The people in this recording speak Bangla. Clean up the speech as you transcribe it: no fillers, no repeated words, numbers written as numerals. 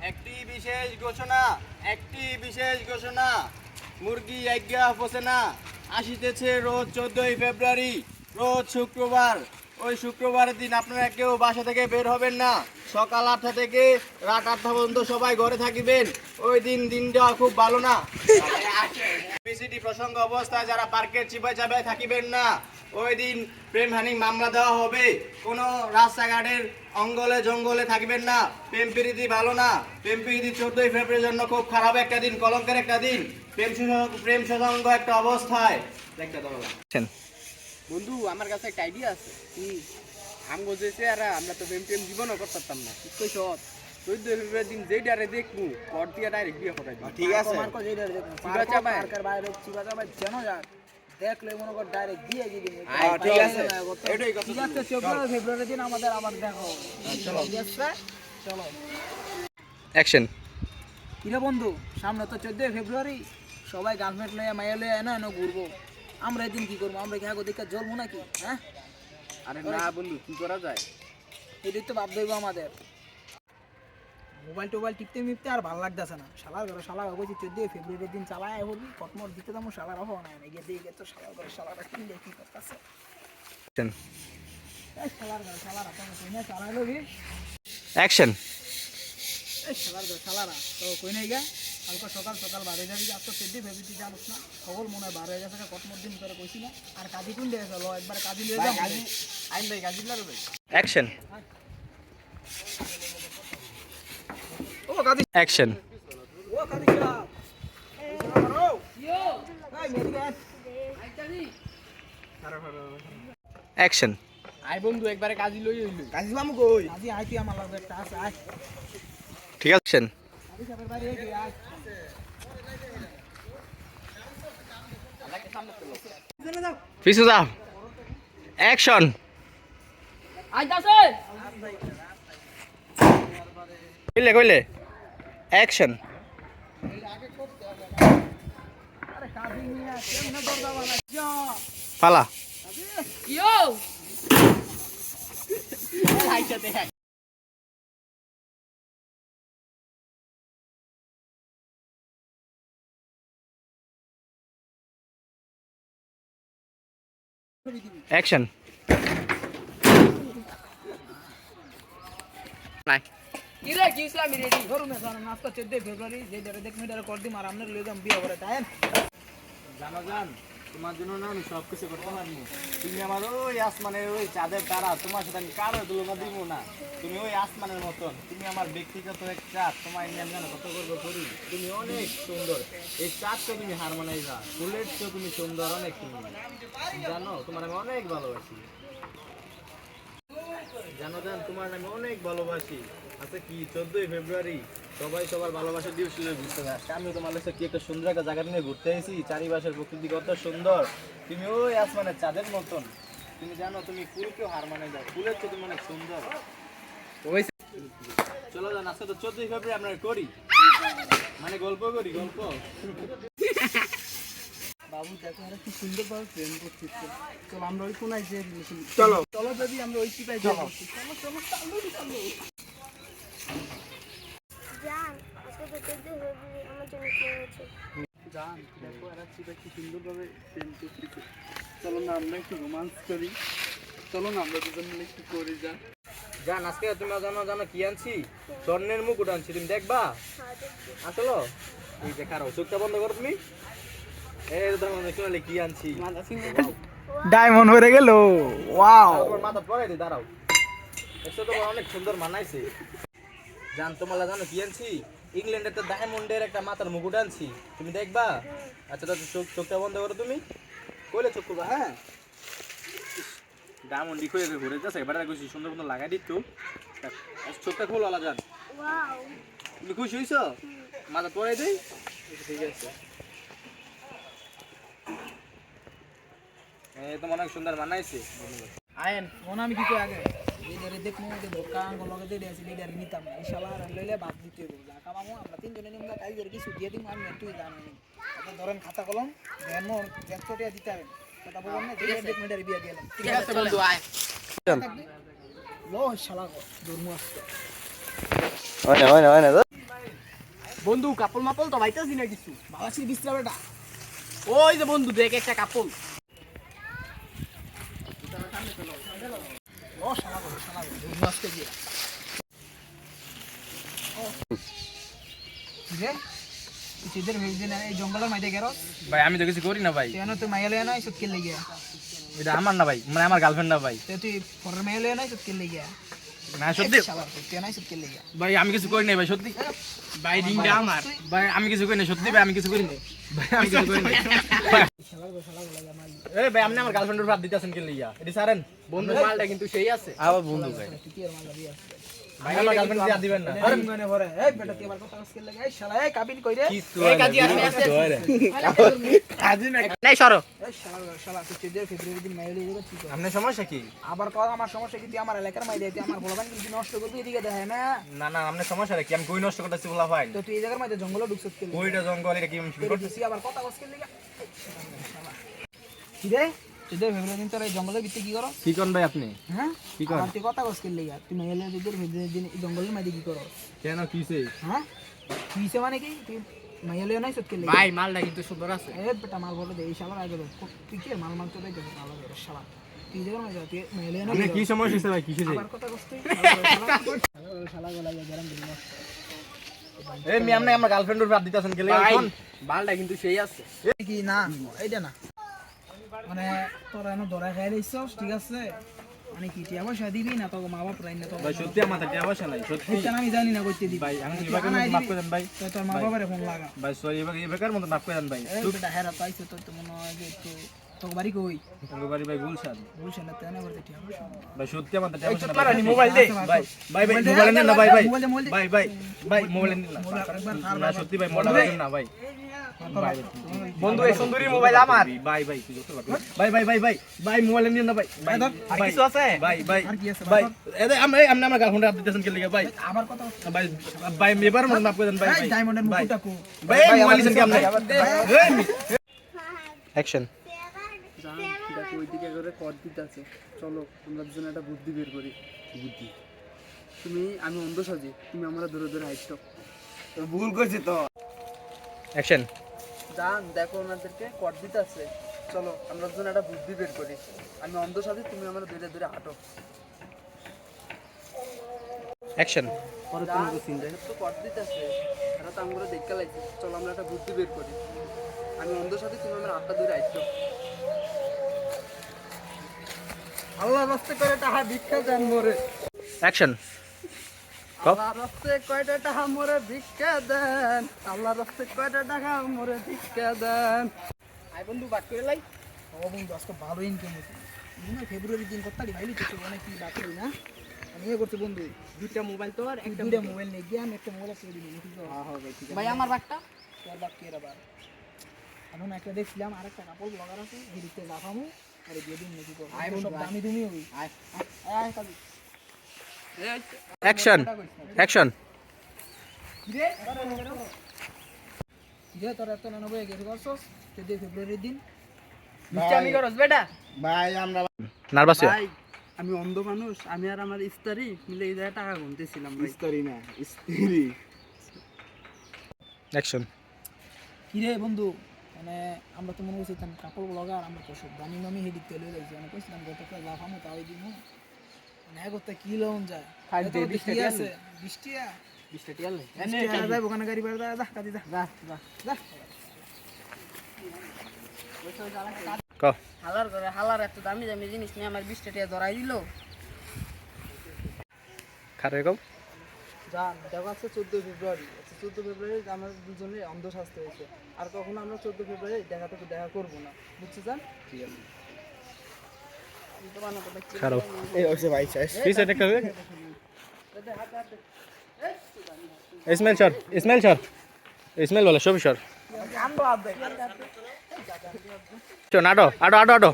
একটি বিশেষ ঘোষণা মুরগি আজ্ঞা পচে না আসিতেছে রোজ 14ই ফেব্রুয়ারি রোজ শুক্রবার। ওই শুক্রবারের দিন আপনারা কেউ বাসা থেকে বের হবেন না। সকাল 8টা থেকে রাত 8টা পর্যন্ত সবাই ঘরে থাকিবেন। ওই দিনটা খুব ভালো না। পিসিটি প্রসঙ্গ অবস্থায় যারা পার্কের চিপায় চাপায় থাকিবেন না। ওই দিন প্রেমহানি মামলা দেওয়া হবে। কোনো রাস্তাঘাটের অঙ্গলে জঙ্গলে থাকবেন না। প্রেম প্রীতি ভালো না। প্রেম প্রীতি 14ই ফেব্রুয়ারির জন্য খুব খারাপ একটা দিন, কলঙ্কের একটা দিন। প্রেম সঙ্গ একটা অবস্থায় দেখতে দেওয়া। বন্ধু আমার কাছে একটা আইডিয়া আছে। কি আমগো যেছে আর আমরা তো প্রেম জীবনও করতাম না। কই সব 14 ফেব্রুয়ারি দিন যেই ডারে দেখবো পর দিয়া ডাইরেক্ট বিয়ে করাই দিই। ঠিক আছে মার্কো যেই ডারে দেখবো পার্কের বাইরে চিবা চাবাই জানো যাক দেখলে মনে কর ডাইরেক্ট দিয়ে দিবি। ঠিক আছে এটাই কথা। ঠিক আছে 14 ফেব্রুয়ারি দিন আমাদের আবার দেখো। চলো চলো অ্যাকশন। কিরে বন্ধু সামনে তো 14 ফেব্রুয়ারি, সবাই গার্লফ্রেন্ড লয়ে মাইয়া লয়ে এনে এনে ঘুরবো। আমরা এদিন কি করবো? আমরা কি আগে দেখে জ্বলবো নাকি? হ্যাঁ আরে না বন্ধু, কি করা যায়? এটাই তো ভাবতে হইব আমাদের। মোবাইল টিপতে মিপতে আর ভালো লাগতেছে না। শালার ঘরে শালা বলছি 14 ফেব্রুয়ারির দিন চালায় হবি কটমট দিতে তো শালার অভাব নাই না। গিয়ে দেখে তো শালার ঘরে শালারা কিনলে কি করতেছে। শালার ঘরে শালারা কইনা চালাইলো কি অ্যাকশন। শালার ঘরে শালারা তো কই নাই গা কালকে সকাল বাড়ি যাবি। আজ তো 14 ফেব্রুয়ারি জানোস না, সকল মনে হয় বার হয়ে গেছে। কটমট দিন করে কইছি না। আর কাজী কোন দিয়ে গেল একবার কাজী লিয়ে যাও। আইন ভাই গাজী লাগবে। অ্যাকশন। ও কাজী অ্যাকশন। ও কাজী সাহেব ইয়ো ভাই মেদিকে অ্যাকশন। আই বন্ধু একবারে কাজী লই হইল। কাজী মামু কই? কাজী আইতি আমার লাগবে একটা আছে। আয় ঠিক আছে। অ্যাকশন। কাজী সাহেবের বাড়ি এই আয়। পিছু যাও। অ্যাকশন। আইতাছে কইলে অ্যাকশন। আরে কাজী মিয়া কেমনে দরজা বানাই যা পালা। ইয়ো আইটা দেখ। অ্যাকশন। নাই কিরে কি ইসলাম রেডি ঘরু মে সারা নাস্তা 14 ফেব্রুয়ারি যে ধরে দেখ মেডার কর দি মার আমনে লই যাম বিয়ে করে তাই জানো জান তোমার জন্য না আমি সব কিছু করতে পারবো। তুমি আমার ওই আসমানের ওই চাঁদের তারা, তোমার সাথে আমি কারো তুলনা দিব না। তুমি ওই আসমানের মতন, তুমি আমার ব্যক্তিগত এক চাঁদ। তোমার নিয়ে জানো কত গর্ব করি। তুমি অনেক সুন্দর, এই চাঁদকে তুমি হার মানাই যা। ফুলের চেয়েও তুমি সুন্দর, অনেক সুন্দর। জানো তোমার আমি অনেক ভালোবাসি। জানো জান তোমার আমি অনেক ভালোবাসি। আচ্ছা কি 14ই ফেব্রুয়ারি সবাই সবার ভালোবাসা দিবস হিসেবে ঘুরতে যায়। আমি তোমার কাছে কি একটা সুন্দর একটা জায়গা নিয়ে ঘুরতে এসেছি। চারিপাশের প্রকৃতি কত সুন্দর। তুমি ওই আসমানের চাঁদের মতন। তুমি জানো তুমি ফুলকেও হার মানে যাও। ফুলের চেয়ে তুমি অনেক সুন্দর। চলো যান আজকে তো 14ই ফেব্রুয়ারি আমরা করি, মানে গল্প করি গল্প। বাবু দেখো আর কি সুন্দর ভাবে প্রেম করছিস। চল আমরা ওই কোনায় যে চলো চলো যদি আমরা ওই চিপায় যাই। চলো চলো চলো জান আজকে তো 14 ফেব্রুয়ারি আমার জন্য কি হয়েছে? জান দেখো আর চিপায় কি সুন্দর ভাবে প্রেম করছিস। চলো না আমরা একটু রোমান্স করি। চলো না আমরা দুজন মিলে একটু করি। জান আজকে তুমি জানো কি আনছি? স্বর্ণের মুকুট আনছি, তুমি দেখবা? আসলো এই যে খারাপ চোখটা বন্ধ করো তুমি। এই ধরো শুনলে কি আনছি। ডায়মন্ড হয়ে গেল। ওয়াও তোমার মাথা পরাই দে, দাঁড়াও। এটা তো অনেক সুন্দর মানাইছে। জান তোমার জানো কি আনছি? ইংল্যান্ডের তো ডায়মন্ডের একটা মাথার মুকুট আনছি, তুমি দেখবা? আচ্ছা তো চোখটা বন্ধ করো তুমি। কইলে চোখ করবা? হ্যাঁ ডায়মন্ড ডিখে ঘুরে যাচ্ছে এবারে খুশি সুন্দর মতো লাগাই দিত। চোখটা খোলো আলা জান। ওয়াও তুমি খুশি হইছো? মাথা পরাই দেই। ঠিক আছে তোমার অনেক সুন্দর মানাইছে। আয়েন মনে আমি কি কই আগে এই ধরে দেখ মো যে ধোকা আঙ্গুল লগে দিয়ে দিয়েছি লিডার নিতাম না। ইনশাআল্লাহ আর লইলে বাদ দিতে হবে। জাকা মামু আমরা তিনজনে নিমলা কাজ করে কিছু দিয়ে দিম। আমি একটু জানি না আপনি ধরেন খাতা কলম দেন মোর একশোটিয়া দিতে হবে। কথা বলুন না যে দেখ মিটার বিয়া দিলাম। ঠিক আছে বন্ধু আয়। চল লো শালা দূর মু আসছে। হয় না বন্ধু কাপল মাপল তো বাইতাছি না কিছু। বালাসি বিস্তার বেটা ওই যে বন্ধু দেখ একটা কাপল। ও শালা মাস্তে গিয়ে যে চিদের ভেজে না এই জঙ্গলের মধ্যে গেরো ভাই আমি তো কিছু করি না ভাই, কেন তুই মাইলে না ইসত কে লাগিয়া এটা আমার না ভাই, মানে আমার গার্লফ্রেন্ড না ভাই। তুই পরের মাইলে না ইসত কে লাগিয়া না সত্যি শালা তুই না ইসত কে লাগিয়া ভাই আমি কিছু করি নাই ভাই, সত্যি ভাই রিংটা আমার। ভাই আমি কিছু করি না, সত্যি ভাই আমি কিছু করি না ভাই, আমি কিছু করি না। এই ভাই আপনি আমার গার্লফ্রেন্ডের ভাত দিতেছেন কি লইয়া এটি সারেন বন্ধু মালটা কিন্তু সেই আছে। আবার বন্ধু ভাই, তুই কি আর মাল লাগি আছে ভাই আমার গার্লফ্রেন্ড দিয়া দিবেন না আরে মনে পড়ে এই বেটা তুই আমার কথা কে লাগা এই শালা এই কাবিন কই রে এই কাজী আসে নাই সরো। এই শালা তুই চিদের ফেব্রুয়ারি দিন মাইলে গেল ঠিক আছে আপনার সমস্যা কি? আবার কল আমার সমস্যা কি তুই আমার এলাকার মাইলে তুই আমার বলবান কি নষ্ট করবি এদিকে দেখে না না না আপনার সমস্যা কি? আমি কই নষ্ট করতেছি বলা ভাই, তো তুই এই জায়গার মধ্যে জঙ্গলে ঢুকছিস কে লাগা কইটা জঙ্গল এটা কি আমি শুরু করতেছি? তুই আবার কথা কস কে লাগা কি রে চিদের ফেব্রুয়ারি দিন তোর এই জঙ্গলের ভিতরে কি করো কি কোন ভাই আপনি? হ্যাঁ কি কর? আবার তুই কথা কস কে লাগা তুই মাইলে চিদের ফেব্রুয়ারি দিন এই জঙ্গলের মধ্যে কি করো কেন কিছে? হ্যাঁ কিসে মানে কি তুই মাইলে নাই সত কে লাগা ভাই মালটা কিন্তু সুন্দর আছে। এ বেটা মাল বলে দে এই শালা আগে দে তুই কি মাল মাল চলে যাবে মাল দে শালা তুই জায়গার মধ্যে তুই মাইলে না আপনি কি সমস্যা হইছে ভাই কিছে? আবার কথা কস তুই শালা গলা গরম দিন এই মি আপনি আমার গার্লফ্রেন্ডের ভাত দিতেছেন কি লইয়া ভাই কোন? মালটা কিন্তু সেই আছে। কি না এইটা না মানে তোরা এনে ধরা খাই দিছস ঠিক আছে মানে কি টিয়া পয়সা দিবি না তোকে মা বাপ রাই না তো ভাই সত্যি আমার টাকা পয়সা নাই সত্যি এটা আমি জানি না কইতে দিবি ভাই আমি বিভাগের মধ্যে মাফ করে দেন ভাই। তো তোর মা বাবারে ফোন লাগা ভাই সরি এই বেকার মতো মাফ করে দেন ভাই। এই বেটা হেরা পাইছে তো মনে হয় যে একটু তোকে বাড়ি কই তোমার বাড়ি ভাই গুলশান। বলছ না তেনে বলতে টিয়া পয়সা ভাই সত্যি আমার টাকা পয়সা নাই। মারানি মোবাইল দে। ভাই ভাই ভাই মোবাইল নেন না ভাই ভাই মোবাইল দে। ভাই ভাই ভাই মোবাইল নেন না একবার খার না সত্যি ভাই মোবাইল নেন না ভাই বন্ধু এই সুন্দরী মোবাইল আমার। ভাই ভাই তুই যত লাগবে ভাই ভাই ভাই ভাই ভাই মোবাইল নেন না ভাই ভাই আর কিছু আছে? ভাই ভাই আর কি আছে ভাই এদে আমি আমার গার্লফ্রেন্ড আপনি দিতেছেন কি লাগা ভাই আবার কথা ভাই ভাই এবার মত মাফ করে দেন ভাই এই ভাই ডায়মন্ডের মুকুটটা কো ভাই মোবাইল নিছেন কি আপনি অ্যাকশন। দেখো ওইদিকে করে কর দিতেছে। চলো আমরা দুজন একটা বুদ্ধি বের করি। বুদ্ধি আমি অন্ধ সাজি, তুমি আমরা ধরে ধরে হাইটক। ভুল করছি তো। অ্যাকশন। জান দেখো ওনাদেরকে কর দিতেছে। চলো আমরা দুজন একটা বুদ্ধি বের করি। আমি অন্ধ সাজি, তুমি আমরা ধরে ধরে হাঁটো। অ্যাকশন। তো কর দিতেছে, এরা তো আমরা দেখতে লাগছে। চলো আমরা একটা বুদ্ধি বের করি। আমি অন্ধ সাজি, তুমি আমরা হাতটা ধরে হাঁটো। আল্লাহ রাস্তে করে টাকা ভিক্ষা দেন মোরে। অ্যাকশন। আল্লাহ রাস্তে কয়টা টাকা মোরে ভিক্ষা দেন। আল্লাহ রাস্তে কয়টা টাকা মোরে ভিক্ষা দেন। আই বন্ধু বাক করে লাই। ও বন্ধু আজকে ভালো ইনকাম হচ্ছে মনে ফেব্রুয়ারি দিন কত তারিখ ভাইলি কিছু মানে কি বাকি না আমি এ করতে বন্ধু দুইটা মোবাইল তো আর একটা দুইটা মোবাইল নেই গিয়ে আমি একটা মোবাইল আছে দিই ভাই আমার বাকটা তোর বাকি এর আবার এখন একটা দেখছিলাম আরেকটা কাপড় ব্লগার আছে হিরিতে লাফামু আরে দিয়ে দিন নাকি করব আয় সব বন্ধু, দামি তুমি হই আয় আয় কালি অ্যাকশন। অ্যাকশন। যে তোর এত 99 গেছে করছস 14 ফেব্রুয়ারির দিন আমি করস বেটা। ভাই আমরা নার্ভাস হয়ে ভাই আমি অন্ধ মানুষ, আমি আর আমার স্ত্রী মিলে এই জায়গায় টাকা গুনতেছিলাম ভাই। ইস্তারি না ইস্তিরি। অ্যাকশন। কি রে বন্ধু মানে আমরা তো মনে করছিলাম কাপড় ব্লগার আমরা তো সব দামি দামি হেডিতে লয়ে যাইছি আমি কইছিলাম গতকাল লাফামু তাই দিমু মানে করতে কি লোন যায় খাই দে, এত 20 কি টাকা আছে 20 টাকা 20 টাকা টিয়াল নাই। 20 টাকা যাই ওখানে গাড়ি ভাড়া যা কাটি যা যা যা যা ক। হালার করে হালার এত দামি দামি জিনিস নিয়ে আমার 20 টাকা ধরাই দিল। খারে কও। জান দেখো আছে 14 ফেব্রুয়ারি। 14 ফেব্রুয়ারি আমার দুজনে অন্ধ শাস্তি হয়েছে। আর কখনো আমরা 14 ফেব্রুয়ারি দেখা করবো না, বুঝছো জান? ঠিক আছে। খারাপ। এই হইছে ভাই শেষ। পিছে দেখতে হবে। ইসমাইল স্যার, ইসমাইল স্যার, ইসমাইল বলে সবই স্যার। চো নাটো, আটো আটো আটো।